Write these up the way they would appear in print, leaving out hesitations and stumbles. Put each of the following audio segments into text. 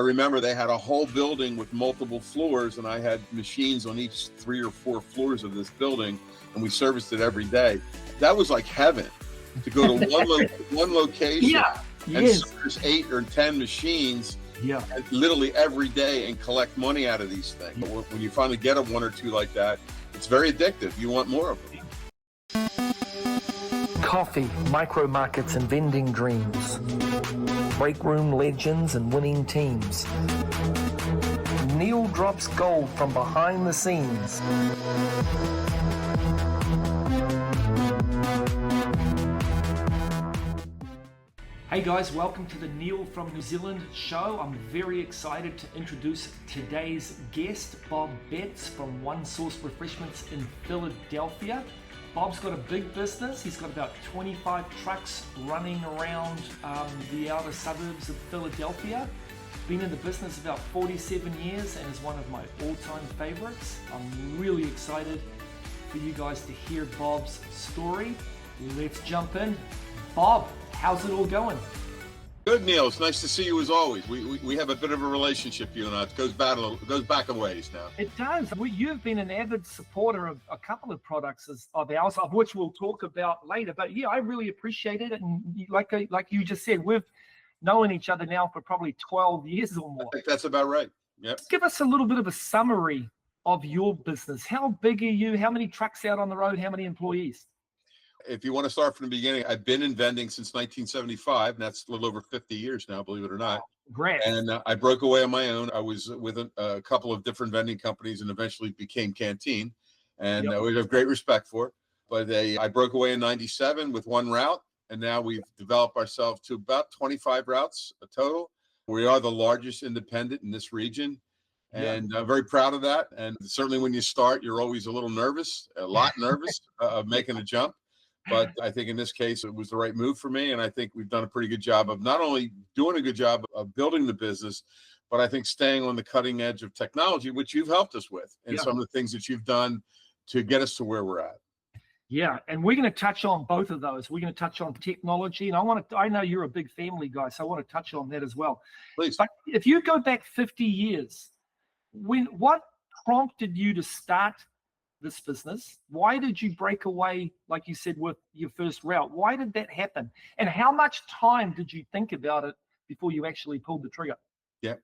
I remember they had a whole building with multiple floors, and I had machines on each 3 or 4 floors of this building, and we serviced it every day. That was like heaven, to go to one location and service 8 or 10 machines literally every day and collect money out of these things. But when you finally get 1 or 2 like that, it's very addictive. You want more of them. Coffee, micro markets and vending dreams. Break room legends and winning teams. Neil drops gold from behind the scenes. Hey guys, welcome to the Neil from New Zealand show. I'm very excited to introduce today's guest, Bob Betz from One Source Refreshments in Philadelphia. Bob's got a big business. He's got about 25 trucks running around the outer suburbs of Philadelphia. Been in the business about 47 years and is one of my all-time favorites. I'm really excited for you guys to hear Bob's story. Let's jump in. Bob, how's it all going? Good, Neil. It's nice to see you as always. We have a bit of a relationship, you and I. It goes back a ways now. It does. You've been an avid supporter of a couple of products of ours, of which we'll talk about later. But yeah, I really appreciate it. And like you just said, we've known each other now for probably 12 years or more. I think that's about right. Yep. Give us a little bit of a summary of your business. How big are you? How many trucks out on the road? How many employees? If you want to start from the beginning, I've been in vending since 1975, and that's a little over 50 years now, believe it or not. Great. And I broke away on my own. I was with a couple of different vending companies and eventually became Canteen, and we have great respect for it. But I broke away in 97 with one route, and now we've developed ourselves to about 25 routes total. We are the largest independent in this region, and I'm very proud of that. And certainly when you start, you're always a lot nervous of making a jump. But I think in this case, it was the right move for me. And I think we've done a pretty good job of not only doing a good job of building the business, but I think staying on the cutting edge of technology, which you've helped us with, and some of the things that you've done to get us to where we're at. Yeah, and we're going to touch on both of those. We're going to touch on technology, and I know you're a big family guy, so I want to touch on that as well. Please. But if you go back 50 years, what prompted you to start this business? Why did you break away, like you said, with your first route? Why did that happen? And how much time did you think about it before you actually pulled the trigger? Yeah.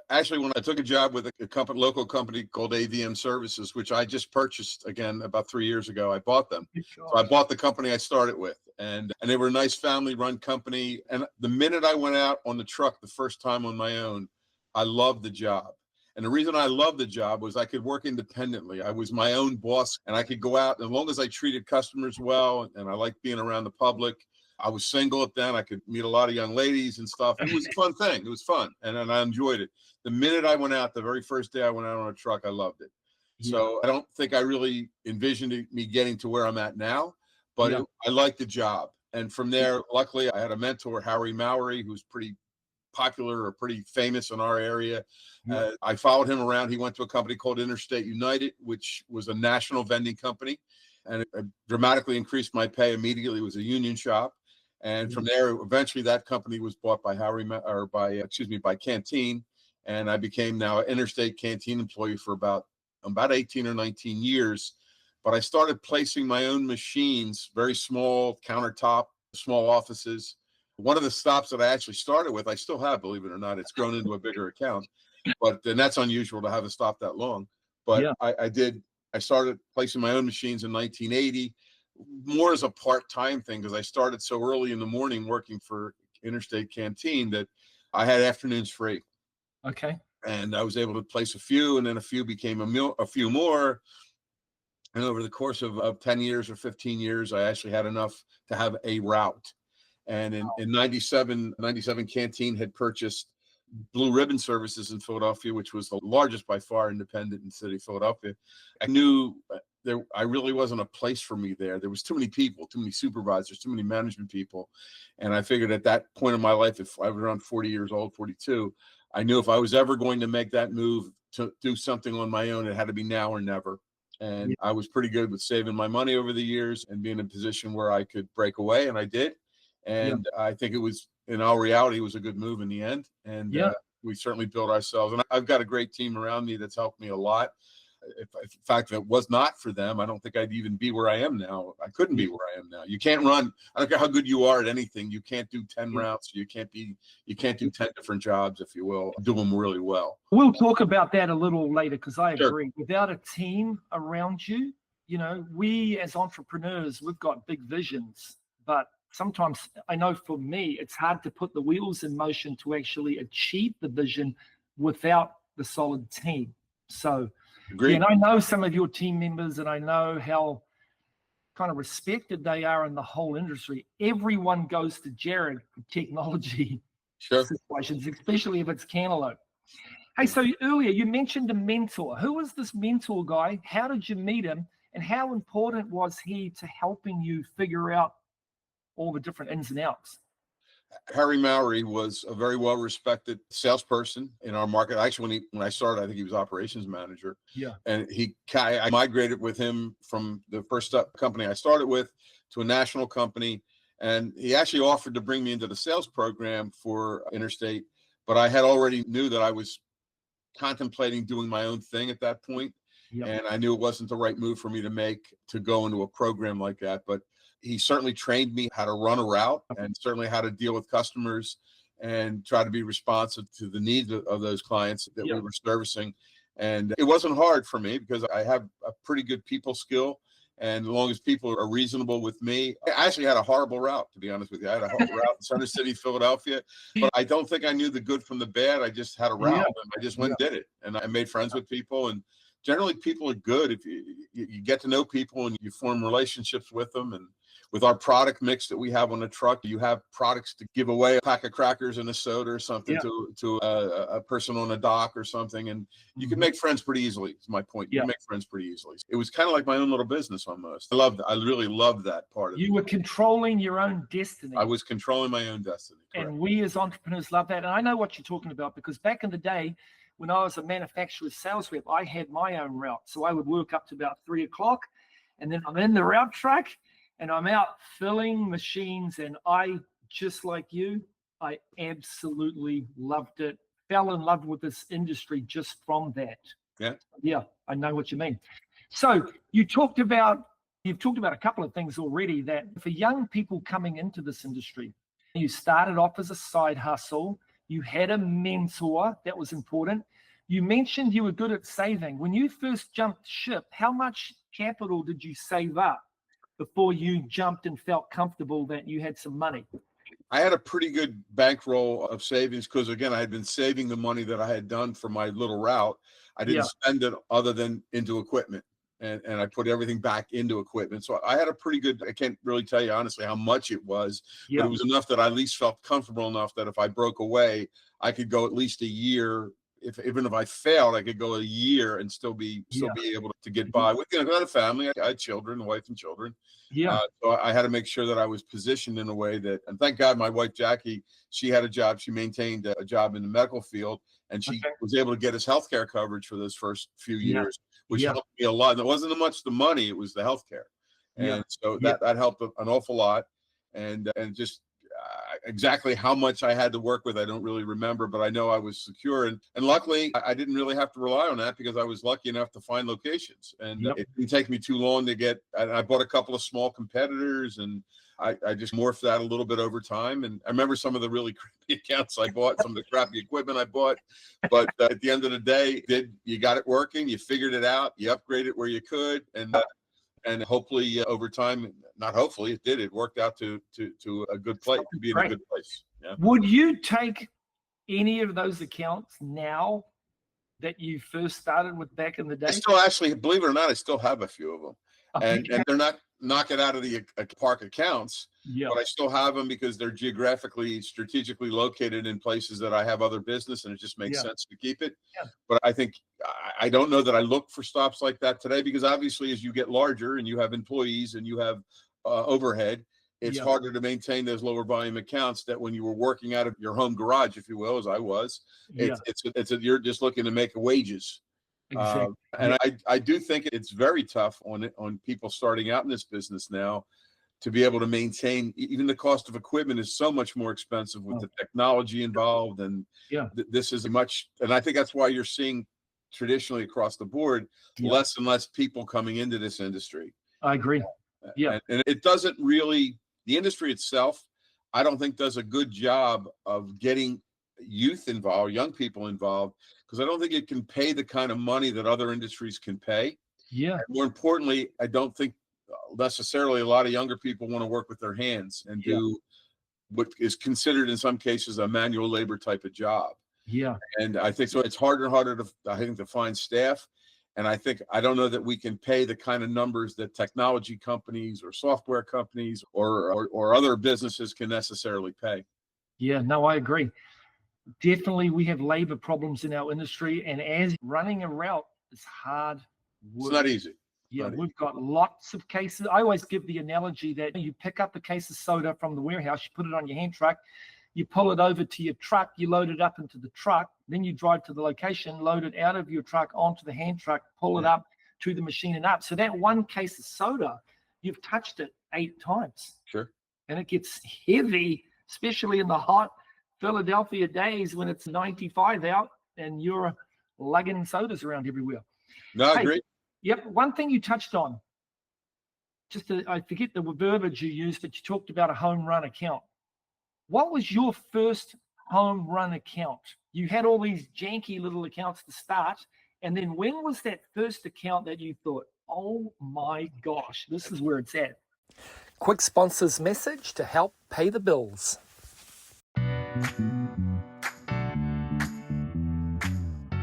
Actually, when I took a job with a local company called AVM Services, which I just purchased again about 3 years ago, I bought them. So I bought the company I started with, and they were a nice family-run company. And the minute I went out on the truck the first time on my own, I loved the job. And the reason I loved the job was I could work independently. I was my own boss, and I could go out, as long as I treated customers well, and I liked being around the public. I was single at then. I could meet a lot of young ladies and stuff. It was a fun thing. It was fun, and I enjoyed it. The minute I went out, the very first day I went out on a truck, I loved it. So I don't think I really envisioned me getting to where I'm at now, but I liked the job. And from there, luckily, I had a mentor, Harry Mowery, who's pretty popular or pretty famous in our area. I followed him around. He went to a company called Interstate United, which was a national vending company, and it dramatically increased my pay immediately. It was a union shop, and from there, eventually, that company was bought by by Canteen, and I became now an Interstate Canteen employee for about 18 or 19 years. But I started placing my own machines, very small countertop, small offices. One of the stops that I actually started with, I still have, believe it or not. It's grown into a bigger account, but then that's unusual to have a stop that long. But I started placing my own machines in 1980, more as a part-time thing, because I started so early in the morning working for Interstate Canteen that I had afternoons free. Okay. And I was able to place a few, and then a few became a few more. And over the course of 10 years or 15 years, I actually had enough to have a route. And in 97, Canteen had purchased Blue Ribbon Services in Philadelphia, which was the largest by far independent in the city of Philadelphia. I knew I really wasn't a place for me there. There was too many people, too many supervisors, too many management people. And I figured at that point in my life, if I was around 40 years old, 42, I knew if I was ever going to make that move to do something on my own, it had to be now or never. And I was pretty good with saving my money over the years and being in a position where I could break and I did. And I think it was, in all reality, it was a good move in the end. And we certainly built ourselves. And I've got a great team around me that's helped me a lot. If in fact, if it was not for them, I don't think I'd even be where I am now. I couldn't be where I am now. You can't run. I don't care how good you are at anything. You can't do 10 routes. You can't do 10 different jobs, if you will, do them really well. We'll talk about that a little later, because I Sure. agree. Without a team around you, we as entrepreneurs, we've got big visions, but sometimes I know for me, it's hard to put the wheels in motion to actually achieve the vision without the solid team. So, Agreed. and I know some of your team members, and I know how kind of respected they are in the whole industry. Everyone goes to Jared for technology situations, especially if it's Cantaloupe. Hey, so earlier you mentioned a mentor. Who was this mentor guy? How did you meet him? And how important was he to helping you figure out all the different ins and outs? Harry Mowry was a very well-respected salesperson in our market. Actually, when I started, I think he was operations manager. Yeah. And I migrated with him from the first company I started with to a national company. And he actually offered to bring me into the sales program for Interstate, but I had already knew that I was contemplating doing my own thing at that point. Yep. And I knew it wasn't the right move for me to make to go into a program like that. But he certainly trained me how to run a route and certainly how to deal with customers and try to be responsive to the needs of those clients that we were servicing. And it wasn't hard for me because I have a pretty good people skill. And as long as people are reasonable with me, I actually had a horrible route, to be honest with you. I had a horrible route in Center City, Philadelphia, but I don't think I knew the good from the bad. I just had a route and I just went and did it. And I made friends with people, and generally people are good if you get to know people and you form relationships with them. And with our product mix that we have on the truck, you have products to give away, a pack of crackers and a soda or something to a person on a dock or something. And you can make friends pretty easily, is my point. You can make friends pretty easily. It was kind of like my own little business almost. I really loved that part of it. You were controlling your own destiny. I was controlling my own destiny. Correct. And we as entrepreneurs love that. And I know what you're talking about, because back in the day, when I was a manufacturer's sales rep, I had my own route. So I would work up to about 3 o'clock, and then I'm in the route truck and I'm out filling machines. And I, just like you, I absolutely loved it. Fell in love with this industry just from that. Yeah, I know what you mean. So you've talked about a couple of things already, that for young people coming into this industry, you started off as a side hustle. You had a mentor. That was important. You mentioned you were good at saving. When you first jumped ship, how much capital did you save up before you jumped and felt comfortable that you had some money? I had a pretty good bankroll of savings because, again, I had been saving the money that I had done for my little route. I didn't spend it other than into equipment. And I put everything back into equipment. So I had a pretty good, I can't really tell you honestly how much it was, but it was enough that I at least felt comfortable enough that if I broke away, I could go at least a year. Even if I failed, I could go a year and still be able to get by. With I had a family, I had children, a wife and children. So I had to make sure that I was positioned in a way that, and thank God my wife, Jackie, she had a job. She maintained a job in the medical field, and she was able to get us healthcare coverage for those first few years, which helped me a lot. And it wasn't much the money, it was the healthcare. And so that helped an awful lot. And just exactly how much I had to work with, I don't really remember, but I know I was secure. And luckily, I didn't really have to rely on that because I was lucky enough to find locations. And it didn't take me too long to get, I bought a couple of small competitors, and I just morphed that a little bit over time. And I remember some of the really crappy accounts I bought, some of the crappy equipment I bought. But at the end of the day, you got it working, you figured it out, you upgraded where you could. And hopefully over time, not hopefully, it did. It worked out to a good place, to be in a good place. Yeah. Would you take any of those accounts now that you first started with back in the day? I still actually, believe it or not, I still have a few of them. And they're not knock it out of the park accounts, but I still have them because they're geographically, strategically located in places that I have other business, and it just makes sense to keep it. But I think, I don't know that I look for stops like that today, because obviously as you get larger and you have employees and you have overhead, it's harder to maintain those lower volume accounts that when you were working out of your home garage, if you will, as I was, you're just looking to make wages. Exactly. And I do think it's very tough on people starting out in this business now to be able to maintain. Even the cost of equipment is so much more expensive with the technology involved. And this is and I think that's why you're seeing traditionally across the board, less and less people coming into this industry. I agree. And it doesn't really, the industry itself, I don't think does a good job of getting youth involved, young people involved, because I don't think it can pay the kind of money that other industries can pay. And more importantly, I don't think necessarily a lot of younger people want to work with their hands and do what is considered in some cases a manual labor type of job. And I think so it's harder and harder to find staff. And I don't know that we can pay the kind of numbers that technology companies or software companies or other businesses can necessarily pay. No, I agree. Definitely, we have labor problems in our industry, and as running a route is hard work. It's not easy. We've got lots of cases. I always give the analogy that you pick up a case of soda from the warehouse, you put it on your hand truck, you pull it over to your truck, you load it up into the truck, then you drive to the location, load it out of your truck onto the hand truck, pull it up to the machine and up. So that one case of soda, you've touched it 8 times. Sure. And it gets heavy, especially in the hot Philadelphia days when it's 95 out and you're lugging sodas around everywhere. No, I agree. One thing you touched on, I forget the verbiage you used, but you talked about a home run account. What was your first home run account? You had all these janky little accounts to start. And then when was that first account that you thought, oh my gosh, this is where it's at? Quick sponsor's message to help pay the bills.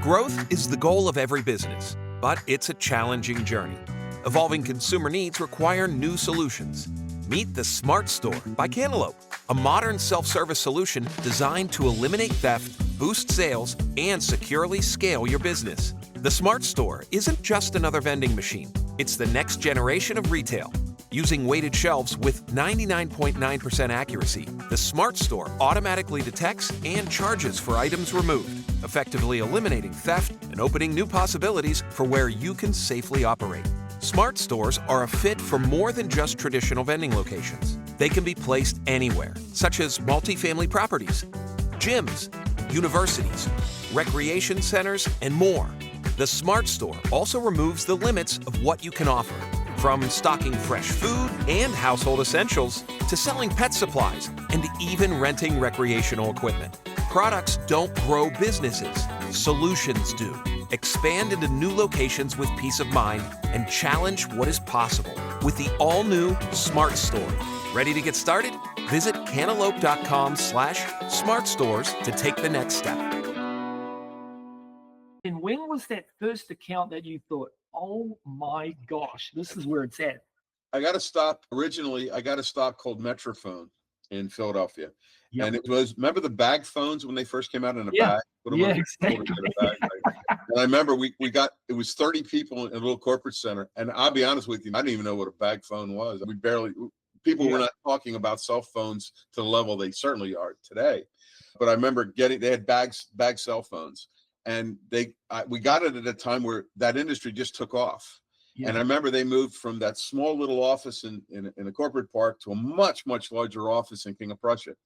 Growth is the goal of every business, but it's a challenging journey. Evolving consumer needs require new solutions. Meet the Smart Store by Cantaloupe, a modern self-service solution designed to eliminate theft, boost sales, and securely scale your business. The Smart Store isn't just another vending machine. It's the next generation of retail. Using weighted shelves with 99.9% accuracy, the Smart Store automatically detects and charges for items removed, effectively eliminating theft and opening new possibilities for where you can safely operate. Smart Stores are a fit for more than just traditional vending locations. They can be placed anywhere, such as multifamily properties, gyms, universities, recreation centers, and more. The Smart Store also removes the limits of what you can offer, from stocking fresh food and household essentials to selling pet supplies and even renting recreational equipment. Products don't grow businesses, solutions do. Expand into new locations with peace of mind and challenge what is possible with the all-new Smart Store. Ready to get started? Visit cantaloupe.com/smartstores to take the next step. And when was that first account that you thought, oh my gosh, this is where it's at? I got a stop called Metrophone in Philadelphia. Yep. And it was, remember the bag phones when they first came out in a bag? Exactly. And I remember it was 30 people in a little corporate center. And I'll be honest with you, I didn't even know what a bag phone was. People were not talking about cell phones to the level they certainly are today. But I remember they had bag cell phones. And we got it at a time where that industry just took off. Yeah. And I remember they moved from that small little office in a corporate park to a much, much larger office in King of Prussia.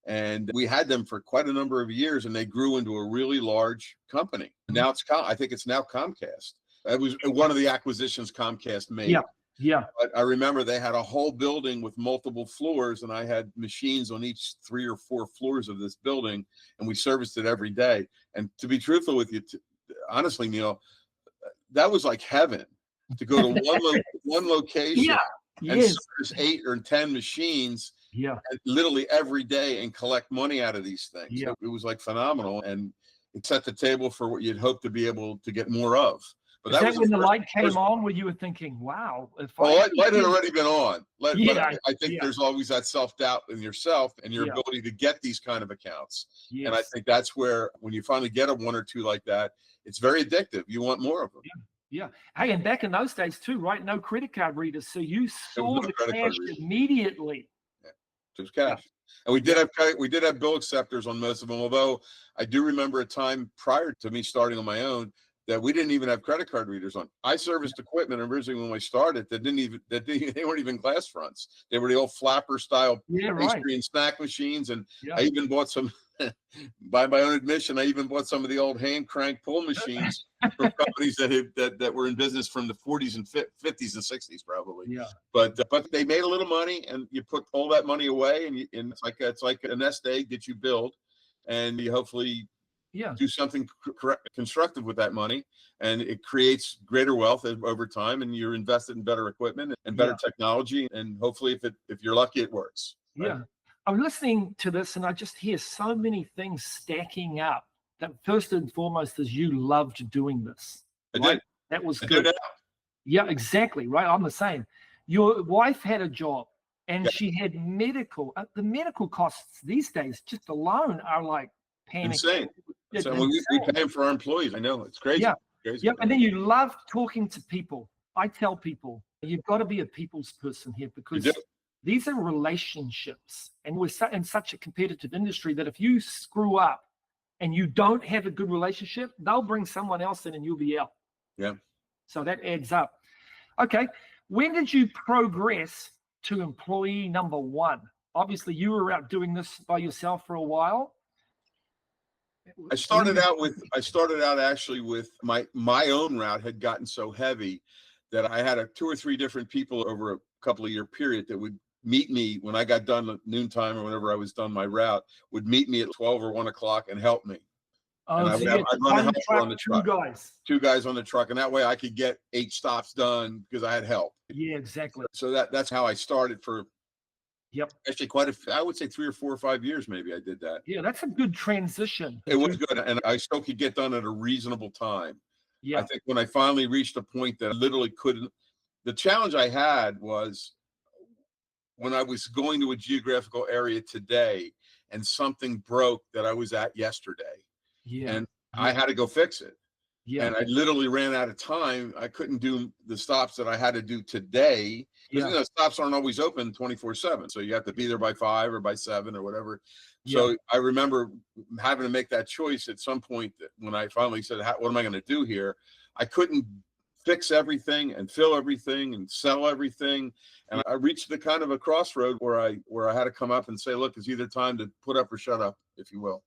And we had them for quite a number of years, and they grew into a really large company. Now I think it's now Comcast. It was one of the acquisitions Comcast made. Yeah. But I remember they had a whole building with multiple floors, and I had machines on each 3 or 4 floors of this building, and we serviced it every day. And to be truthful with you, honestly, Neil, that was like heaven to go to one location and service 8 or 10 machines literally every day and collect money out of these things. Yeah. It was like phenomenal, and it set the table for what you'd hope to be able to get more of. But that was when the light came on, where you were thinking, wow. Light had already been on. But I think there's always that self-doubt in yourself and your ability to get these kind of accounts. Yes. And I think that's where, when you finally get a 1 or 2 like that, it's very addictive. You want more of them. Yeah. Hey, and back in those days too, right? No credit card readers. So you saw the cash immediately. Yeah. It was cash. And we did have bill acceptors on most of them, although I do remember a time prior to me starting on my own, that we didn't even have credit card readers on. I serviced equipment originally when I started they weren't even glass fronts. They were the old flapper style pastry and snack machines. And I even bought some, by my own admission, I even bought some of the old hand crank pull machines from companies that were in business from the 40s and 50s and 60s probably. Yeah. But they made a little money, and you put all that money away, and it's like a nest egg that you build, and you hopefully do something constructive with that money, and it creates greater wealth over time, and you're invested in better equipment and better technology, and hopefully if you're lucky, it works. Right? Yeah. I'm listening to this and I just hear so many things stacking up. That first and foremost is you loved doing this. I did. That was good. Yeah, exactly. Right. I'm the same. Your wife had a job and she had medical. The medical costs these days just alone are like panic. Insane. So we pay them for our employees. I know, it's crazy. Yeah. Crazy. Yep. And then you love talking to people. I tell people you've got to be a people's person here, because these are relationships, and we're in such a competitive industry that if you screw up and you don't have a good relationship, they'll bring someone else in and you'll be out. Yeah. So that adds up. Okay. When did you progress to employee number one? Obviously, you were out doing this by yourself for a while. I started out actually with my own route had gotten so heavy that I had 2 or 3 different people over a couple of year period that would meet me when I got done at noontime or whenever I was done my route, would meet me at 12 or 1 o'clock and help me. And I'd run a helper on the truck. 2 guys on the truck, and that way I could get 8 stops done because I had help. Yeah, exactly. So that's how I started for actually I would say 3 or 4 or 5 years maybe I did that. Yeah, that's a good transition. It was good, and I still could get done at a reasonable time. Yeah. I think when I finally reached a point that I literally couldn't, the challenge I had was when I was going to a geographical area today and something broke that I was at yesterday. Yeah. And I had to go fix it. Yeah. And I literally ran out of time. I couldn't do the stops that I had to do today. Because stops aren't always open 24/7. So you have to be there by 5 or by 7 or whatever. So I remember having to make that choice at some point that when I finally said, what am I going to do here? I couldn't fix everything and fill everything and sell everything. And I reached the kind of a crossroad where I had to come up and say, look, it's either time to put up or shut up, if you will.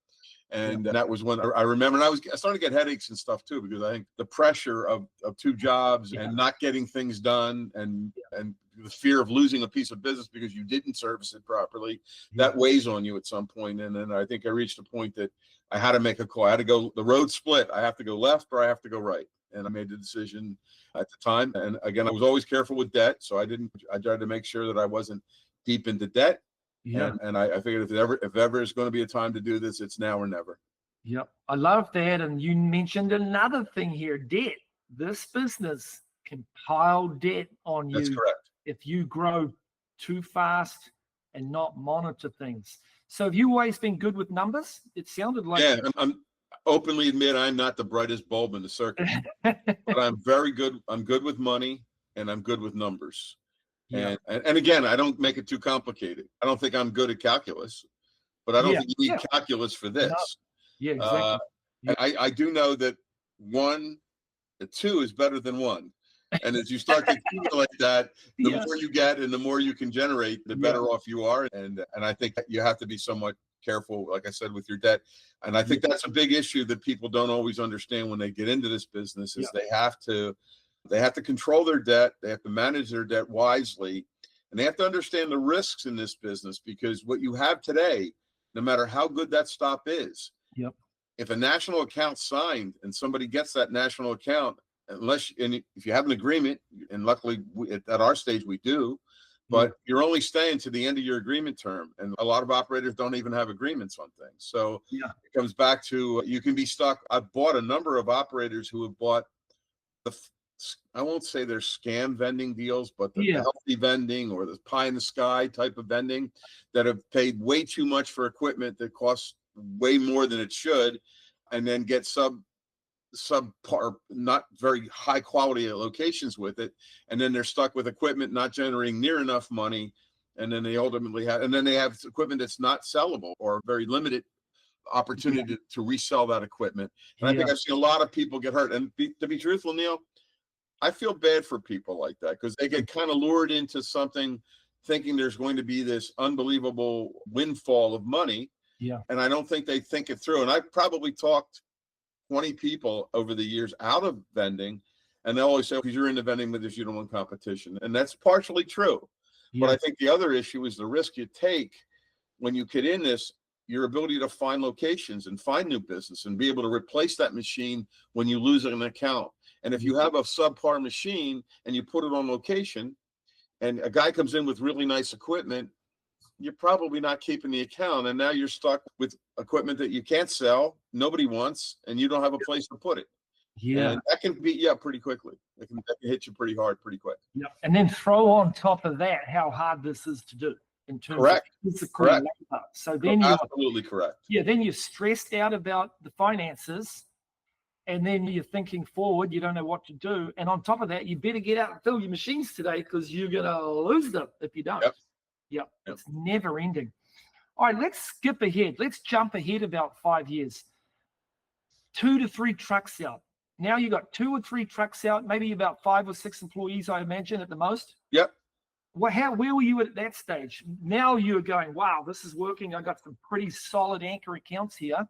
And that was when I remember, and I started to get headaches and stuff too, because I think the pressure of 2 jobs and not getting things done and the fear of losing a piece of business because you didn't service it properly, that weighs on you at some point. And then I think I reached a point that I had to make a call. I had to go, the road split. I have to go left or I have to go right. And I made the decision at the time. And again, I was always careful with debt. So I tried to make sure that I wasn't deep into debt. Yeah. And I figured if ever is going to be a time to do this, it's now or never. Yep. I love that. And you mentioned another thing here, debt. This business can pile debt on you. That's correct. If you grow too fast and not monitor things. So have you always been good with numbers? It sounded like. Yeah, I'm openly admit I'm not the brightest bulb in the circuit, but I'm very good. I'm good with money and I'm good with numbers. Yeah. And again, I don't make it too complicated. I don't think I'm good at calculus, but I don't think you need calculus for this. No. Yeah, exactly. And I do know that 2 is better than 1. And as you start to accumulate that, the more you get and the more you can generate, the better off you are. And I think that you have to be somewhat careful, like I said, with your debt. And I think that's a big issue that people don't always understand when they get into this business is they have to control their debt. They have to manage their debt wisely, and they have to understand the risks in this business, because what you have today, no matter how good that stop is, if a national account signed and somebody gets that national account, if you have an agreement, and luckily at our stage we do, but you're only staying to the end of your agreement term. And a lot of operators don't even have agreements on things. So it comes back to, you can be stuck. I've bought a number of operators who have bought I won't say they're scam vending deals, but the healthy vending or the pie in the sky type of vending that have paid way too much for equipment that costs way more than it should, and then get subpar, not very high quality locations with it. And then they're stuck with equipment not generating near enough money. And then they ultimately have equipment that's not sellable or very limited opportunity to resell that equipment. And I think I've seen a lot of people get hurt. And to be truthful, Neil, I feel bad for people like that because they get kind of lured into something thinking there's going to be this unbelievable windfall of money. Yeah. And I don't think they think it through. And I've probably talked 20 people over the years out of vending, and they'll always say, because you're in the vending business, you don't want competition. And that's partially true. But I think the other issue is the risk you take when you get in this, your ability to find locations and find new business and be able to replace that machine when you lose an account. And if you have a subpar machine and you put it on location and a guy comes in with really nice equipment, you're probably not keeping the account. And now you're stuck with equipment that you can't sell, nobody wants, and you don't have a place to put it. Yeah. And that can beat you up pretty quickly. That can hit you pretty hard, pretty quick. Yeah. And then throw on top of that how hard this is to do in terms of physical labor. So then you're absolutely correct. Yeah, then you're stressed out about the finances, and then you're thinking forward, you don't know what to do. And on top of that, you better get out and fill your machines today because you're gonna lose them if you don't. Yep. It's never ending. All right, let's skip ahead. Let's jump ahead about 5 years. 2 to 3 trucks out. Now you got 2 or 3 trucks out, maybe about 5 or 6 employees, I imagine, at the most. Yep. Where were you at that stage? Now you're going, wow, this is working. I got some pretty solid anchor accounts here.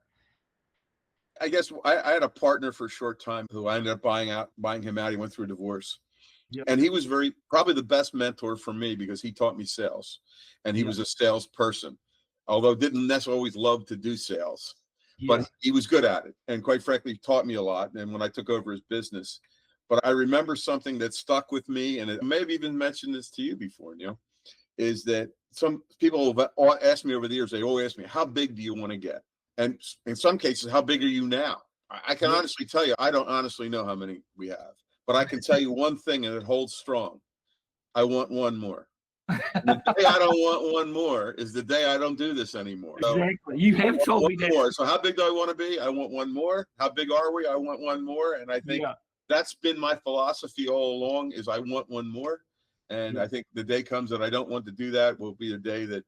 I guess I had a partner for a short time who I ended up buying him out. He went through a divorce. Yep. And he was probably the best mentor for me because he taught me sales, and he was a salesperson, although didn't necessarily always love to do sales, but he was good at it. And quite frankly, taught me a lot. And when I took over his business, but I remember something that stuck with me, and I may have even mentioned this to you before, Neil, is that some people have asked me over the years, they always ask me, how big do you want to get? And in some cases, how big are you now? I can honestly tell you, I don't honestly know how many we have, but I can tell you one thing, and it holds strong. I want one more. The day I don't want one more is the day I don't do this anymore. Exactly. So you have told me that. More. So how big do I want to be? I want one more. How big are we? I want one more. And I think that's been my philosophy all along is I want one more. And I think the day comes that I don't want to do that will be the day that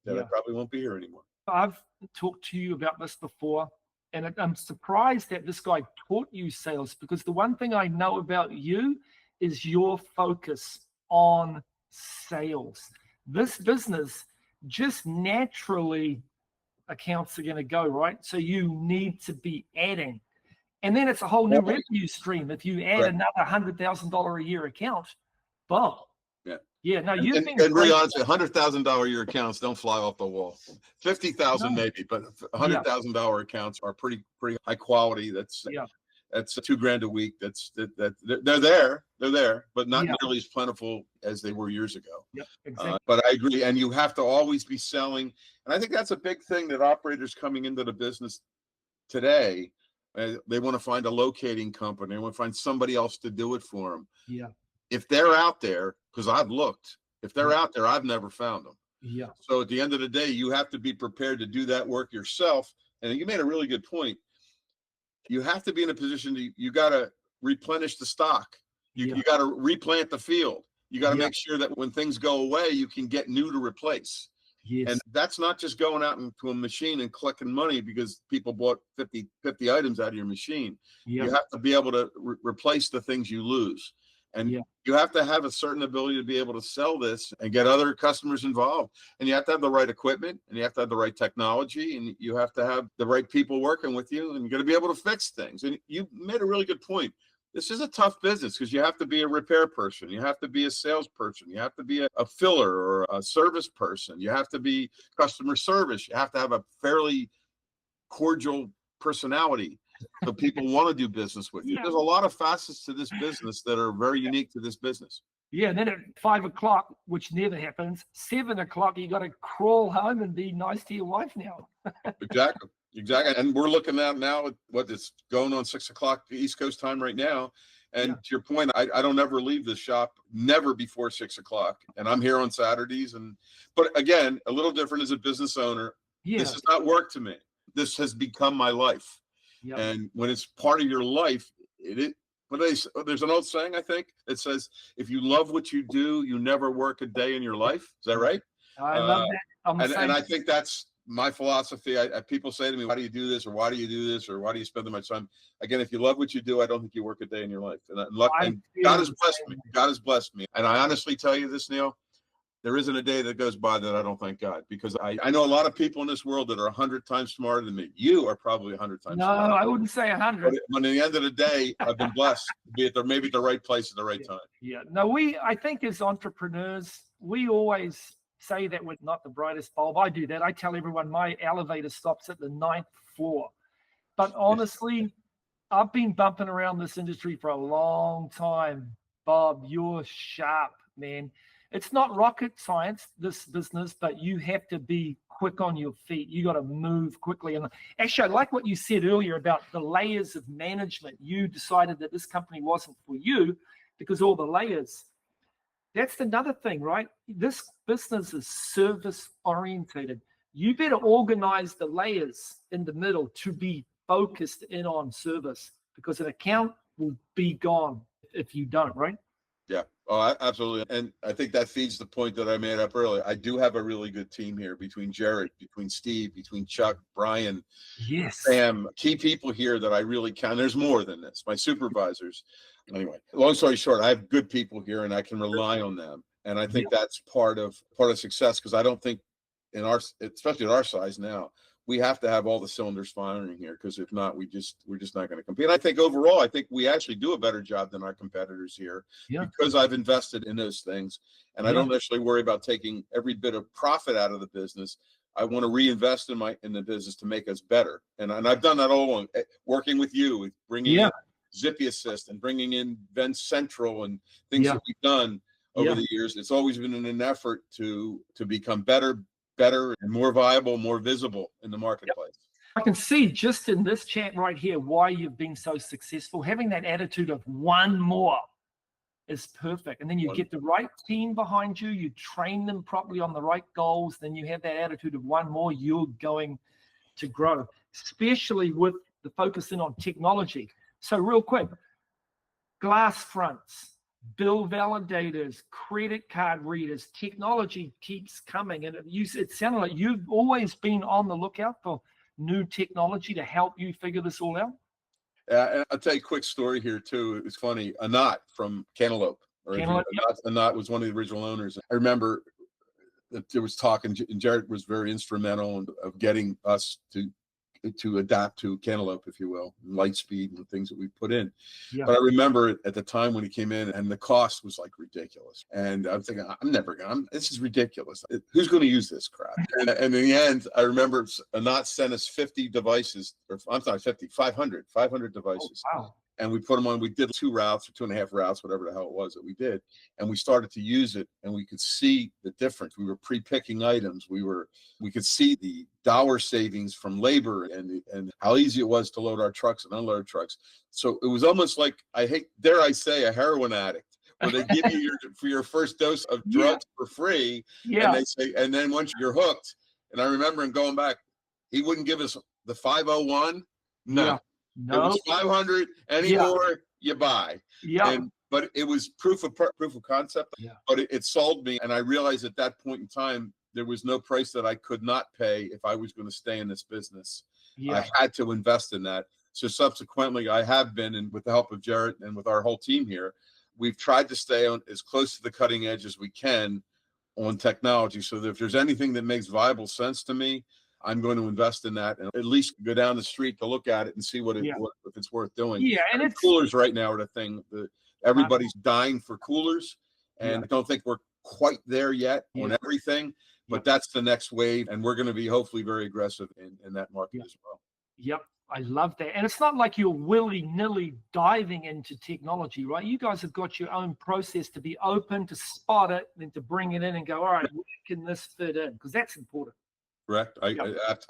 I probably won't be here anymore. I've talked to you about this before, and I'm surprised that this guy taught you sales, because the one thing I know about you is your focus on sales. This business just naturally accounts are going to go, right? So you need to be adding. And then it's a whole new revenue stream. If you add another $100,000 a year account, boom. Yeah, no, you've been and really honestly, $100,000 a year accounts don't fly off the wall. 50,000 maybe, but $100,000 accounts are pretty high quality. That's $2,000 a week. They're there, but not nearly as plentiful as they were years ago. Yep, exactly. But I agree, and you have to always be selling. And I think that's a big thing that operators coming into the business today. They want to find a locating company. They want to find somebody else to do it for them. Yeah. If they're out there, because I've looked, if they're out there, I've never found them. Yeah. So at the end of the day, you have to be prepared to do that work yourself. And you made a really good point. You have to be in a position you got to replenish the stock. You got to replant the field. You got to make sure that when things go away, you can get new to replace. Yes. And that's not just going out into a machine and collecting money because people bought 50 items out of your machine. You have to be able to replace the things you lose. And you have to have a certain ability to be able to sell this and get other customers involved. And you have to have the right equipment, and you have to have the right technology, and you have to have the right people working with you, and you're going to be able to fix things. And you made a really good point. This is a tough business because you have to be a repair person. You have to be a salesperson. You have to be a filler or a service person. You have to be customer service. You have to have a fairly cordial personality. So people want to do business with you. There's a lot of facets to this business that are very unique to this business. Yeah, and then at 5 o'clock, which never happens, 7 o'clock, you got to crawl home and be nice to your wife now. Exactly. And we're looking at now at what is going on 6 o'clock East Coast time right now. And to your point, I don't ever leave the shop, never before 6 o'clock. And I'm here on Saturdays. But again, a little different as a business owner. This is not work to me. This has become my life. Yep. And when it's part of your life, but there's an old saying, I think, that says, if you love what you do, you never work a day in your life. Is that right? I love that. And I think that's my philosophy, people say to me, why do you do this? Or why do you do this? Or why do you spend so much time? Again, if you love what you do, I don't think you work a day in your life. And God has blessed me. God has blessed me. And I honestly tell you this, Neil, there isn't a day that goes by that I don't thank God, because I know a lot of people in this world that are 100 times smarter than me. You are probably 100 times smarter. No, I wouldn't say 100. But at the end of the day, I've been blessed to be maybe at the right place at the right time. Yeah. No, I think as entrepreneurs, we always say that we're not the brightest bulb. I do that. I tell everyone my elevator stops at the 9th floor. But honestly, I've been bumping around this industry for a long time. Bob, you're sharp, man. It's not rocket science, this business, but you have to be quick on your feet. You got to move quickly. And actually, I like what you said earlier about the layers of management. You decided that this company wasn't for you because all the layers. That's another thing, right? This business is service orientated. You better organize the layers in the middle to be focused in on service, because an account will be gone if you don't, right? Yeah. Oh, absolutely. And I think that feeds the point that I made up earlier. I do have a really good team here between Jared, between Steve, between Chuck, Brian, yes, Sam, key people here that I really count. There's more than this. My supervisors. Anyway, long story short, I have good people here and I can rely on them. And I think that's part of success, because I don't think especially at our size now, we have to have all the cylinders firing here, because if not, we're just not going to compete. And I think overall, we actually do a better job than our competitors here, because I've invested in those things, and I don't necessarily worry about taking every bit of profit out of the business. I want to reinvest in the business to make us better, and I've done that all along, working with you, with bringing in Zippy Assist and bringing in Vent Central and things that we've done over the years. It's always been in an effort to become better and more viable, more visible in the marketplace. I can see just in this chat right here why you've been so successful. Having that attitude of one more is perfect. And then you get the right team behind you, you train them properly on the right goals, then you have that attitude of one more, you're going to grow, especially with the focus in on technology. So real quick, glass fronts, bill validators, credit card readers, technology keeps coming. And it sounded like you've always been on the lookout for new technology to help you figure this all out. And I'll tell you a quick story here too. It's funny. Anat from Cantaloupe. Anat was one of the original owners. I remember that there was talk, and Jared was very instrumental of getting us to adapt to Cantaloupe, if you will, light speed and things that we put in. But I remember at the time when he came in, and the cost was like ridiculous. And I'm thinking, this is ridiculous. Who's going to use this crap? And in the end, I remember Anat sent us 50 devices, or I'm sorry, 500 devices. Oh, wow. And we put them on. We did 2 routes or 2.5 routes, whatever the hell it was that we did. And we started to use it, and we could see the difference. We were pre-picking items. We could see the dollar savings from labor and how easy it was to load our trucks and unload our trucks. So it was almost like, dare I say, a heroin addict, where they give you for your first dose of drugs for free. And they say, and then once you're hooked. And I remember him going back, he wouldn't give us the 501. No. It was 500. Any more, you buy. But it was proof of concept. But it sold me, and I realized at that point in time there was no price that I could not pay if I was going to stay in this business. I had to invest in that. So subsequently, I have been, and with the help of Jared and with our whole team here, we've tried to stay on as close to the cutting edge as we can on technology. So that if there's anything that makes viable sense to me, I'm going to invest in that, and at least go down the street to look at it and see if it's worth doing. And coolers right now are the thing. Everybody's dying for coolers, and I don't think we're quite there yet on everything, but that's the next wave, and we're going to be hopefully very aggressive in that market as well. Yep, I love that. And it's not like you're willy-nilly diving into technology, right? You guys have got your own process to be open, to spot it, and to bring it in and go, all right, where can this fit in? Because that's important. Correct.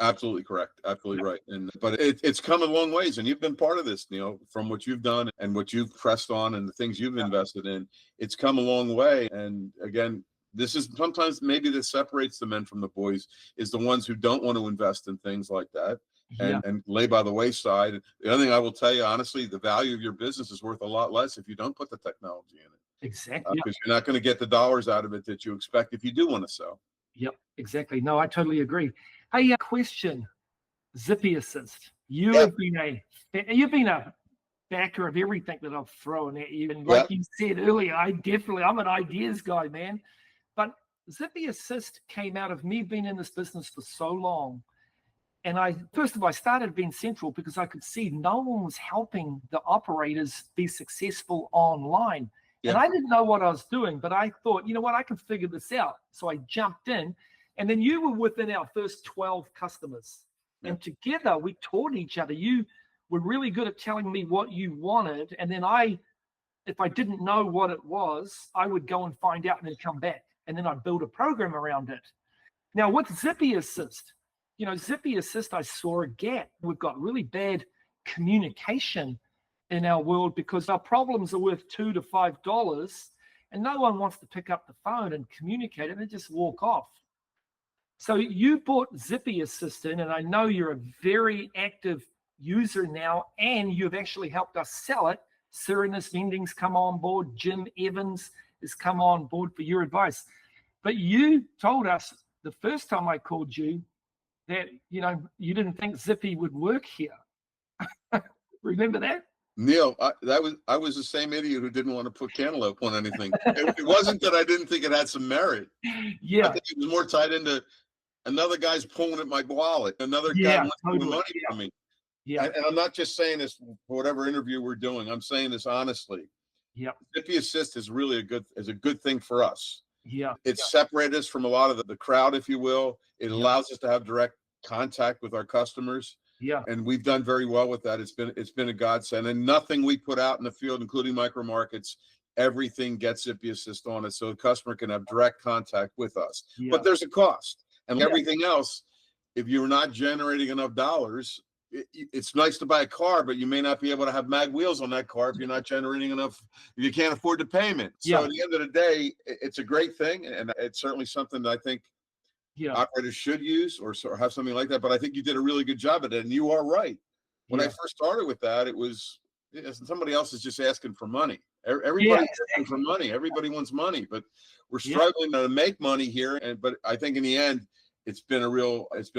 Absolutely correct. Absolutely right. But it's come a long ways, and you've been part of this, from what you've done and what you've pressed on and the things you've invested in. It's come a long way. And again, this is sometimes maybe that separates the men from the boys, is the ones who don't want to invest in things like that and lay by the wayside. The other thing I will tell you, honestly, the value of your business is worth a lot less if you don't put the technology in it. Exactly. Because you're not going to get the dollars out of it that you expect if you do want to sell. Yep, exactly. No, I totally agree. Hey, question, Zippy Assist. You've been a backer of everything that I've thrown at you. And like you said earlier, I'm an ideas guy, man. But Zippy Assist came out of me being in this business for so long. And I started being central because I could see no one was helping the operators be successful online. And I didn't know what I was doing, but I thought, you know what, I can figure this out. So I jumped in, and then you were within our first 12 customers. And together we taught each other. You were really good at telling me what you wanted. And then if I didn't know what it was, I would go and find out and then come back. And then I'd build a program around it. Now with Zippy Assist, Zippy Assist, I saw a gap. We've got really bad communication in our world because our problems are worth $2 to $5 and no one wants to pick up the phone and communicate and they just walk off. So you bought Zippy Assist in, and I know you're a very active user now, and you've actually helped us sell it. Cyrinus Vending's come on board. Jim Evans has come on board for your advice. But you told us the first time I called you that, you didn't think Zippy would work here. Remember that? Neil, I was the same idiot who didn't want to put cantaloupe on anything. It wasn't that I didn't think it had some merit. Yeah. I think it was more tied into another guy's pulling at my wallet. Another guy wants money from me. Yeah. And I'm not just saying this for whatever interview we're doing. I'm saying this honestly. Yeah. Zippy Assist is really a good thing for us. Yeah. It's separated us from a lot of the crowd, if you will. It allows us to have direct contact with our customers. Yeah. And we've done very well with that. It's been a godsend. And nothing we put out in the field, including micro markets, everything gets Zippy Assist on it, so the customer can have direct contact with us. Yeah. But there's a cost. And everything else, if you're not generating enough dollars, it's nice to buy a car, but you may not be able to have mag wheels on that car if you're not generating enough, if you can't afford the payment. So at the end of the day, it's a great thing. And it's certainly something that I think operators should use or have something like that. But I think you did a really good job at it. And you are right. When I first started with that, it was somebody else is just asking for money. Everybody's asking for money. Everybody wants money, but we're struggling to make money here. But I think in the end, it's been a real asset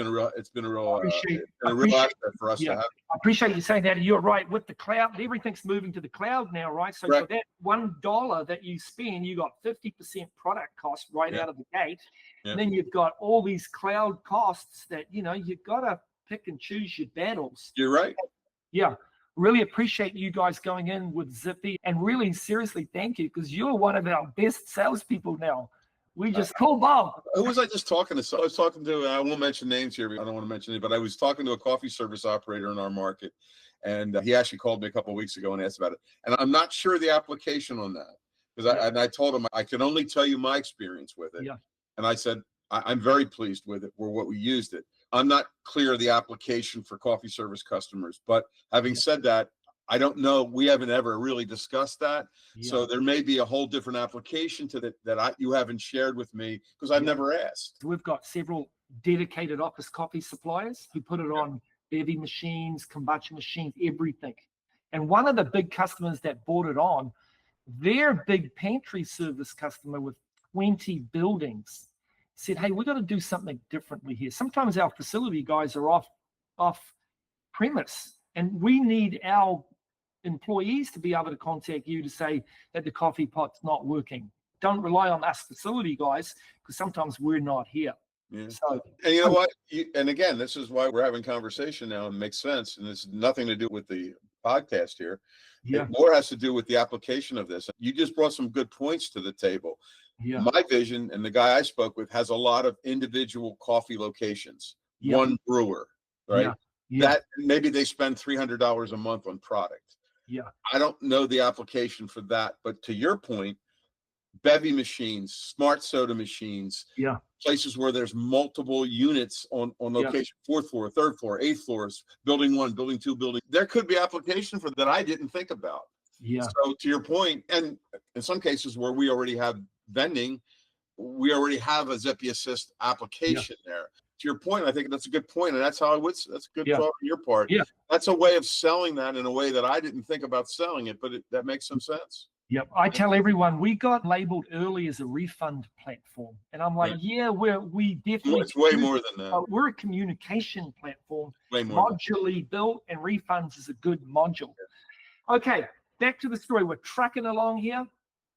for us to have. I appreciate you saying that. And you're right. With the cloud, everything's moving to the cloud now, right? So for that $1 that you spend, you got 50% product cost right out of the gate. And then you've got all these cloud costs that, you've got to pick and choose your battles. You're right. Yeah. Really appreciate you guys going in with Zippy, and really seriously thank you, because you're one of our best salespeople now. We just called Bob. Who was I just talking to? So I was talking to, I won't mention names here. I don't want to mention it, but I was talking to a coffee service operator in our market, and he actually called me a couple of weeks ago and asked about it. And I'm not sure the application on that, because I told him I can only tell you my experience with it. Yeah. And I said, I'm very pleased with it, what we used it. I'm not clear of the application for coffee service customers, but having said that, I don't know. We haven't ever really discussed that. Yeah. So there may be a whole different application to that you haven't shared with me, because I've never asked. We've got several dedicated office coffee suppliers who put it on bevy machines, kombucha machines, everything. And one of the big customers that bought it on, their big pantry service customer with 20 buildings, said, hey, we've got to do something differently here. Sometimes our facility guys are off premise, and we need our employees to be able to contact you to say that the coffee pot's not working. Don't rely on us facility guys, because sometimes we're not here. Yeah. So, and you know what? And again, this is why we're having conversation now, and it makes sense. And it's nothing to do with the podcast here. Yeah. It more has to do with the application of this. You just brought some good points to the table. Yeah. My vision, and the guy I spoke with, has a lot of individual coffee locations, one brewer, right? Yeah. Yeah. That maybe they spend $300 a month on product. Yeah. I don't know the application for that, but to your point, bevy machines, smart soda machines, places where there's multiple units on location, 4th floor, 3rd floor, 8th floors, building 1, building 2, building. There could be application for that I didn't think about. Yeah. So to your point, and in some cases where we already have vending, we already have a Zippy Assist application there. To your point, I think that's a good point, and that's how that's a good thought on your part. Yeah. That's a way of selling that in a way that I didn't think about selling it, but that makes some sense. Yep. I tell everyone we got labeled early as a refund platform. And I'm like, Right. yeah, we definitely, It's way more than that. we're a communication platform, Way more than modularly built, and refunds is a good module. Okay, back to the story. We're trucking along here.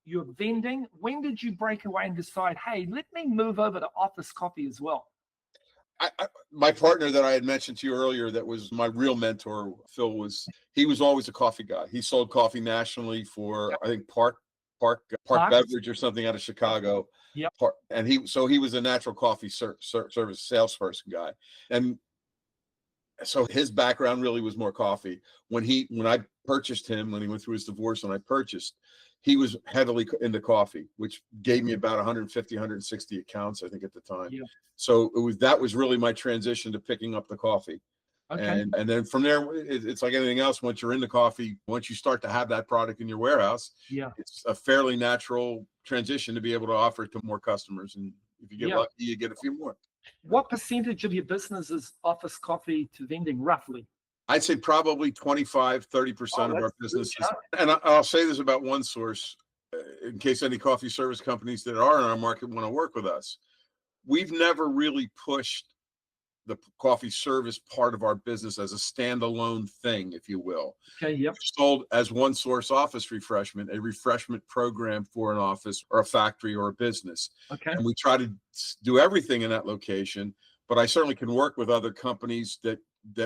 You're vending. When did you break away and decide, hey, let me move over to office coffee as well? My partner that I had mentioned to you earlier, that was my real mentor, Phil, he was always a coffee guy. He sold coffee nationally for, I think, Park Beverage or something out of Chicago. Yep. And he was a natural coffee service salesperson guy. And so his background really was more coffee. When I purchased him, when he went through his divorce and I purchased, he was heavily into coffee, which gave me about 150, 160 accounts, I think, at the time. Yeah. So that was really my transition to picking up the coffee. Okay. And then from there, it's like anything else. Once you're into coffee, once you start to have that product in your warehouse, Yeah. it's a fairly natural transition to be able to offer it to more customers. And if you get lucky, you get a few more. What percentage of your business is office coffee to vending, roughly? I'd say probably 25, 30% of our businesses. And I'll say this about One Source, in case any coffee service companies that are in our market want to work with us. We've never really pushed the coffee service part of our business as a standalone thing, if you will. Okay, yep. We've sold as One Source Office Refreshment, a refreshment program for an office or a factory or a business. Okay. And we try to do everything in that location, but I certainly can work with other companies that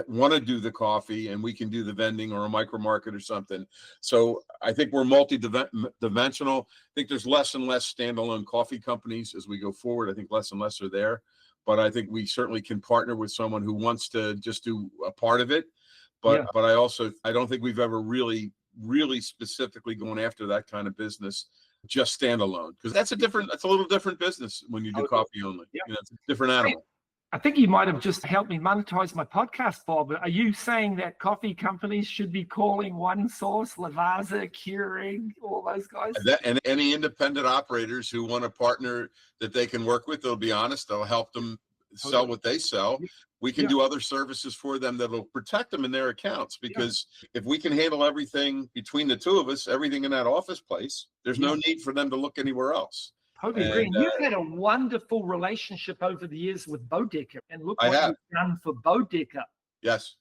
want to do the coffee, and we can do the vending or a micro market or something. So I think we're multi-dimensional. I think there's less and less standalone coffee companies as we go forward. I think less and less are there. But I think we certainly can partner with someone who wants to just do a part of it. But I don't think we've ever really specifically gone after that kind of business just standalone, because that's a little different business when you do coffee only. Yeah. It's a different animal. I think you might have just helped me monetize my podcast, Bob. Are you saying that coffee companies should be calling One Source, Lavazza, Keurig, all those guys? And any independent operators who want a partner that they can work with, they'll be honest, they'll help them sell what they sell. We can do other services for them that'll protect them in their accounts, because if we can handle everything between the two of us, everything in that office place, there's no need for them to look anywhere else. Totally agree. And you've had a wonderful relationship over the years with Bodecker, and look what you've done for Bodecker. Yes.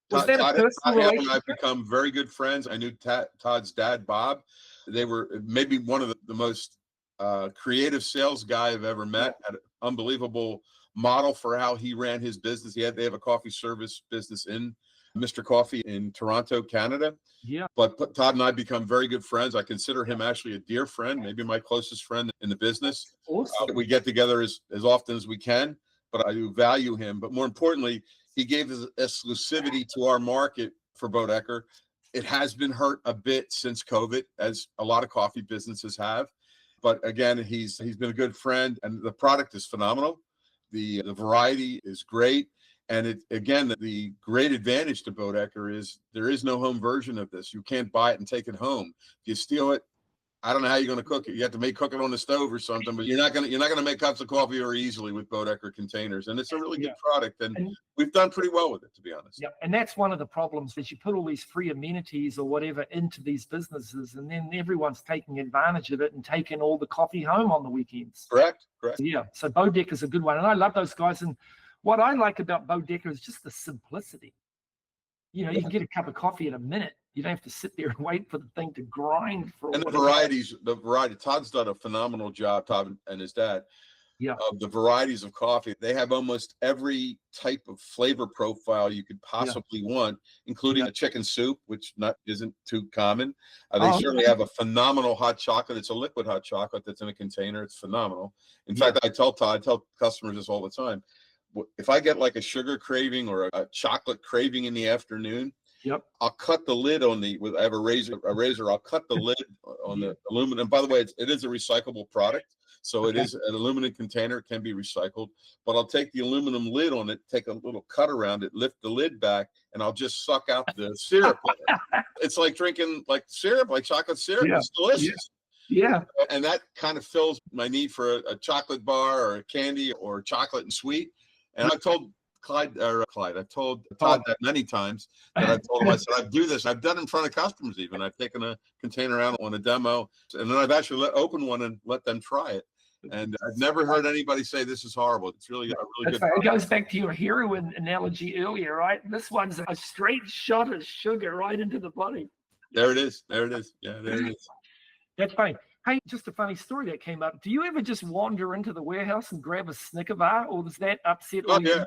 Was that a personal relationship? I've become very good friends. I knew Todd's dad, Bob. They were maybe one of the most creative sales guy I've ever met. Had an unbelievable model for how he ran his business. They have a coffee service business in Mr. Coffee in Toronto, Canada. Yeah. But Todd and I become very good friends. I consider him actually a dear friend, maybe my closest friend in the business. Awesome. We get together as often as we can, but I do value him. But more importantly, he gave us exclusivity to our market for Bodecker. It has been hurt a bit since COVID, as a lot of coffee businesses have. But again, he's been a good friend, and the product is phenomenal. The variety is great. And the great advantage to Bodecker is there is no home version of this. You can't buy it and take it home. If you steal it, I don't know how you're going to cook it. You have to cook it on the stove or something, but you're not going to make cups of coffee very easily with Bodecker containers. And it's a really good product, and we've done pretty well with it, to be honest. Yeah, and that's one of the problems, is you put all these free amenities or whatever into these businesses, and then everyone's taking advantage of it and taking all the coffee home on the weekends. Correct. Yeah, so Bodecker is a good one, and I love those guys. And what I like about Bodecker is just the simplicity. You can get a cup of coffee in a minute. You don't have to sit there and wait for the thing to grind for. And the variety. Todd's done a phenomenal job, Todd and his dad. Yeah. Of the varieties of coffee. They have almost every type of flavor profile you could possibly want, including a chicken soup, which isn't too common. They certainly have a phenomenal hot chocolate. It's a liquid hot chocolate that's in a container. It's phenomenal. In fact, I tell customers this all the time. If I get like a sugar craving or a chocolate craving in the afternoon, I'll cut the lid on I have a razor, I'll cut the lid on the aluminum. By the way, it is a recyclable product. So it is an aluminum container. It can be recycled, but I'll take the aluminum lid on it, take a little cut around it, lift the lid back, and I'll just suck out the syrup. It's like drinking like syrup, like chocolate syrup. It's delicious. Yeah. And that kind of fills my need for a chocolate bar or a candy or chocolate and sweet. And I've told Clyde. I've told Todd that many times that I've told him, I said, I do this. I've done it in front of customers even. I've taken a container out on a demo, and then I've actually opened one and let them try it. And I've never heard anybody say this is horrible. It's really a really good. It goes back to your heroin analogy earlier, right? This one's a straight shot of sugar right into the body. There it is. Yeah, there it is. That's fine. Hey, just a funny story that came up. Do you ever just wander into the warehouse and grab a Snicker bar, or does that upset? Oh yeah.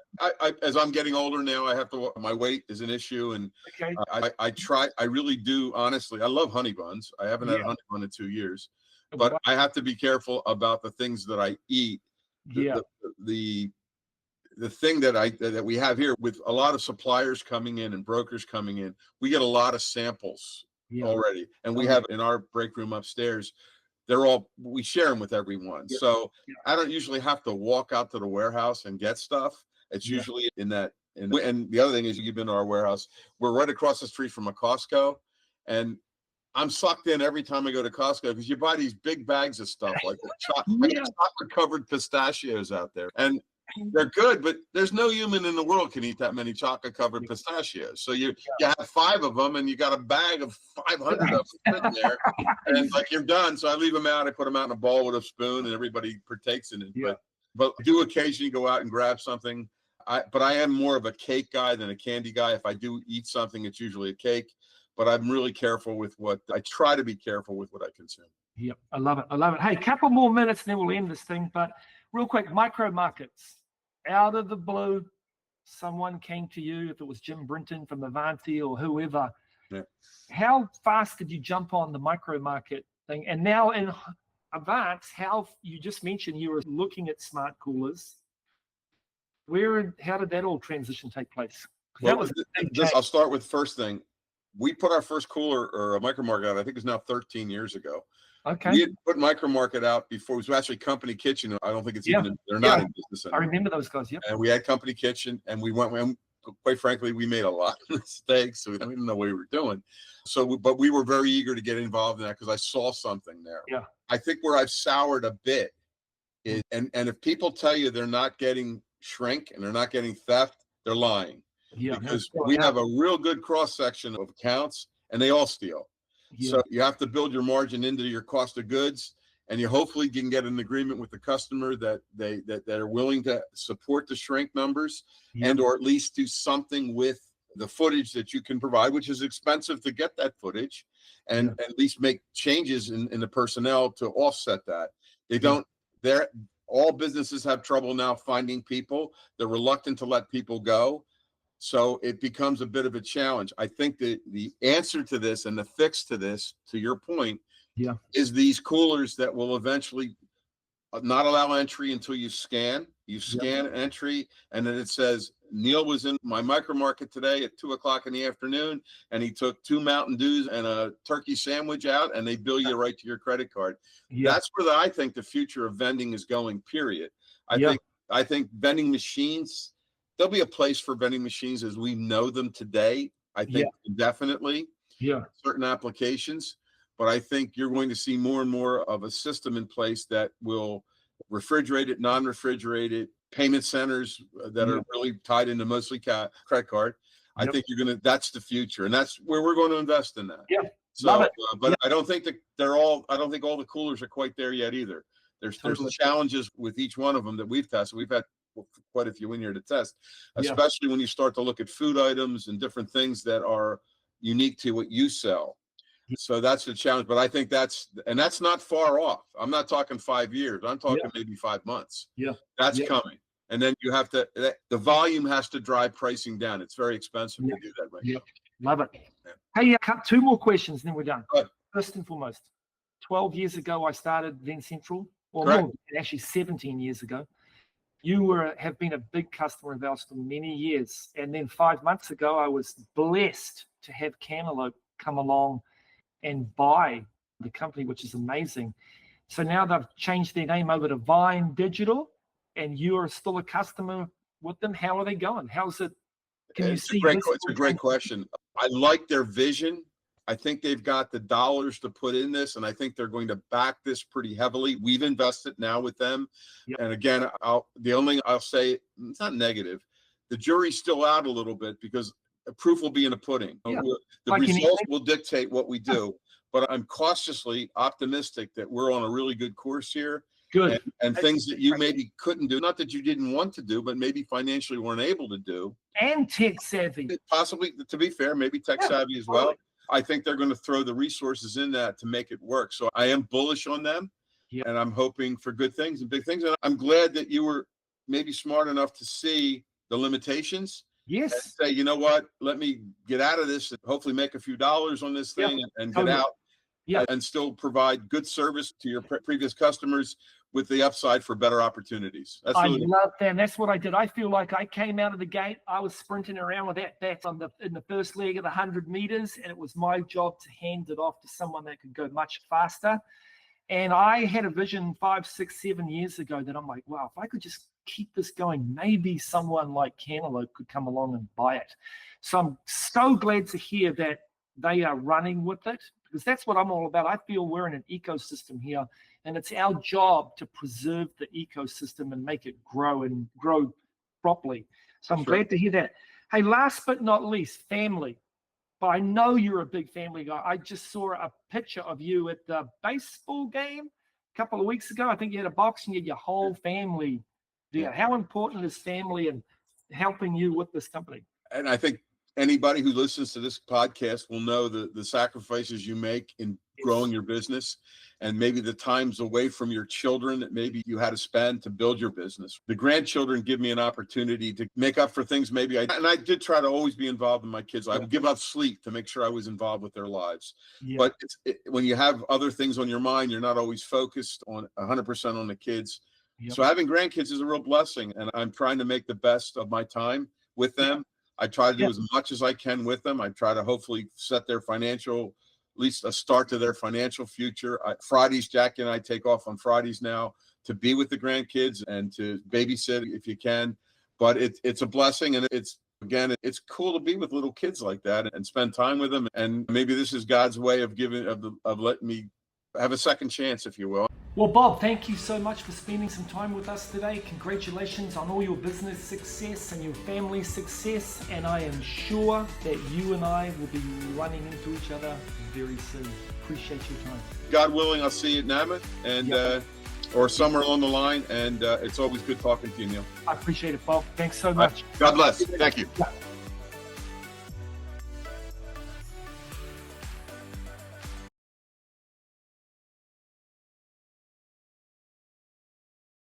As I'm getting older now, I have to. My weight is an issue, and okay. I try. I really do. Honestly, I love honey buns. I haven't had a honey bun in 2 years. But I have to be careful about the things that I eat. The thing that we have here with a lot of suppliers coming in and brokers coming in, we get a lot of samples already, and we have in our break room upstairs. We share them with everyone. Yeah. So I don't usually have to walk out to the warehouse and get stuff. It's usually in that. And the other thing is, you've been to our warehouse. We're right across the street from a Costco, and I'm sucked in every time I go to Costco because you buy these big bags of stuff like chocolate-covered pistachios out there, and they're good, but there's no human in the world can eat that many chocolate-covered pistachios. So you have 5 of them, and you got a bag of 500 of them sitting there, and like you're done. So I leave them out. I put them out in a bowl with a spoon, and everybody partakes in it. Yeah. But I do occasionally go out and grab something. But I am more of a cake guy than a candy guy. If I do eat something, it's usually a cake. But I'm really careful with I try to be careful with what I consume. Yep, I love it. Hey, couple more minutes, and then we'll end this thing. But real quick, micro markets. Out of the blue, someone came to you, if it was Jim Brinton from Avanti or whoever. Yeah. How fast did you jump on the micro market thing? And now in Avant, how you just mentioned you were looking at smart coolers. How did that all transition take place? Well, I'll start with the first thing. We put our first cooler or a micro market out, I think it's now 13 years ago. Okay. We had put micro market out before. It was actually Company Kitchen. I don't think it's even, they're not in business anymore. I remember those guys, And we had Company Kitchen, and we went, and quite frankly, we made a lot of mistakes, so we didn't know what we were doing. But we were very eager to get involved in that because I saw something there. Yeah. I think where I've soured a bit is, and if people tell you they're not getting shrink and they're not getting theft, they're lying. Yeah, because we have a real good cross section of accounts, and they all steal. Yeah. So you have to build your margin into your cost of goods, and you hopefully can get an agreement with the customer that that are willing to support the shrink numbers, and or at least do something with the footage that you can provide, which is expensive to get that footage, and at least make changes in the personnel to offset that. They don't. All businesses have trouble now finding people. They're reluctant to let people go. So it becomes a bit of a challenge. I think that the answer to this and the fix to this, to your point, is these coolers that will eventually not allow entry until you scan. You scan entry, and then it says, Neil was in my micro market today at 2:00 in the afternoon, and he took 2 Mountain Dews and a turkey sandwich out, and they bill you right to your credit card. That's where I think the future of vending is going, period. I think vending machines, there'll be a place for vending machines as we know them today. I think definitely certain applications, but I think you're going to see more and more of a system in place that will refrigerated, non-refrigerated payment centers that are really tied into mostly credit card. I think that's the future, and that's where we're going to invest in that. So, but I don't think that I don't think all the coolers are quite there yet either. There's challenges with each one of them that we've tested. We've had quite a few in here to test, especially when you start to look at food items and different things that are unique to what you sell. So that's the challenge, but I think that's not far off. I'm not talking 5 years. I'm talking maybe 5 months. That's coming. And then you have to, the volume has to drive pricing down. It's very expensive to do that right now. Love it. Hey, 2 more questions, and then we're done. First and foremost, 12 years ago, I started Vend Central, or more, actually 17 years ago. You have been a big customer of ours for many years. And then 5 months ago, I was blessed to have Cantaloupe come along and buy the company, which is amazing. So now they've changed their name over to Vine Digital, and you are still a customer with them. How are they going? How's it? It's a great question. I like their vision. I think they've got the dollars to put in this, and I think they're going to back this pretty heavily. We've invested now with them. And again, the only thing I'll say, it's not negative. the jury's still out a little bit because proof will be in the pudding. Yeah. The Like results anything. will dictate what we do, but I'm cautiously optimistic that we're on a really good course here. Good. And things that you maybe couldn't do, not that you didn't want to do, but maybe financially weren't able to do. And tech savvy. Possibly, to be fair, maybe tech savvy as well. I think they're going to throw the resources in that to make it work. So I am bullish on them, and I'm hoping for good things and big things. And I'm glad that you were maybe smart enough to see the limitations. Yes. And say, you know what, let me get out of this and hopefully make a few dollars on this thing and get out and still provide good service to your previous customers with the upside for better opportunities. That's I really love that. And that's what I did. I feel like I came out of the gate. I was sprinting around with that bat in the first leg of the 100 meters, and it was my job to hand it off to someone that could go much faster. And I had a vision 5, 6, 7 years ago that I'm like, wow, if I could just keep this going, maybe someone like Cantaloupe could come along and buy it. So I'm so glad to hear that they are running with it, because that's what I'm all about. I feel we're in an ecosystem here, and it's our job to preserve the ecosystem and make it grow properly. So I'm glad to hear that. Hey, last but not least, family. But I know you're a big family guy. I just saw a picture of you at the baseball game a couple of weeks ago. I think you had a box and you had your whole family there. How important is family and helping you with this company? And I think anybody who listens to this podcast will know the sacrifices you make in growing your business, and maybe the times away from your children that maybe you had to spend to build your business. The grandchildren give me an opportunity to make up for things and I did try to always be involved in my kids. I would give up sleep to make sure I was involved with their lives. But when you have other things on your mind, you're not always focused on 100% on the kids. So having grandkids is a real blessing, and I'm trying to make the best of my time with them. I try to do as much as I can with them. I try to hopefully set their financial, at least a start to their financial future. Fridays, Jackie and I take off on Fridays now to be with the grandkids and to babysit if you can. But it's a blessing, and it's cool to be with little kids like that and spend time with them. And maybe this is God's way of letting me have a second chance, if you will. Well, Bob, thank you so much for spending some time with us today. Congratulations on all your business success and your family success. And I am sure that you and I will be running into each other very soon. Appreciate your time. God willing, I'll see you at Namath or somewhere along the line. And it's always good talking to you, Neil. I appreciate it, Bob. Thanks so much. God bless. Thank you. Yeah.